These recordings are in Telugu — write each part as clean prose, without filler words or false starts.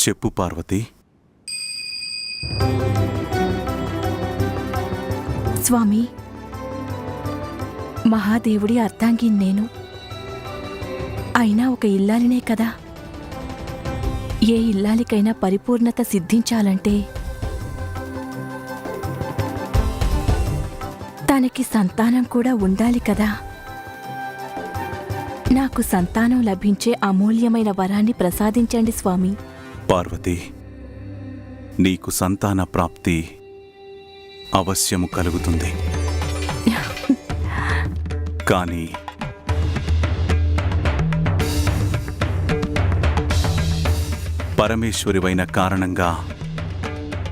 చెప్పు పార్వతి. స్వామి, మహాదేవుడి అర్ధాంగి నేను. అయినా ఒక ఇల్లాలినే కదా. ఏ ఇల్లాలికైనా పరిపూర్ణత సిద్ధించాలంటే తనకి సంతానం కూడా ఉండాలి కదా. నాకు సంతానం లభించే అమూల్యమైన వరాన్ని ప్రసాదించండి స్వామి. పార్వతి, నీకు సంతాన ప్రాప్తి అవశ్యము కలుగుతుంది. కానీ పరమేశ్వరివైన కారణంగా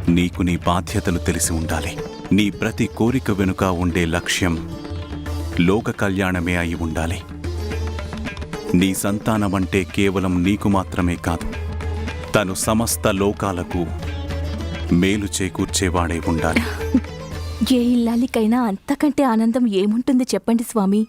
నీకు నీ బాధ్యతలు తెలిసి ఉండాలి. నీ ప్రతి కోరిక వెనుక ఉండే లక్ష్యం లోక కళ్యాణమే అయి ఉండాలి. నీ సంతానమంటే కేవలం నీకు మాత్రమే కాదు, తను సమస్త లోకాలకు మేలు చేకూర్చేవాడే ఉండాలి. ఏ ఇల్లాలికైనా అంతకంటే ఆనందం ఏముంటుంది చెప్పండి స్వామి.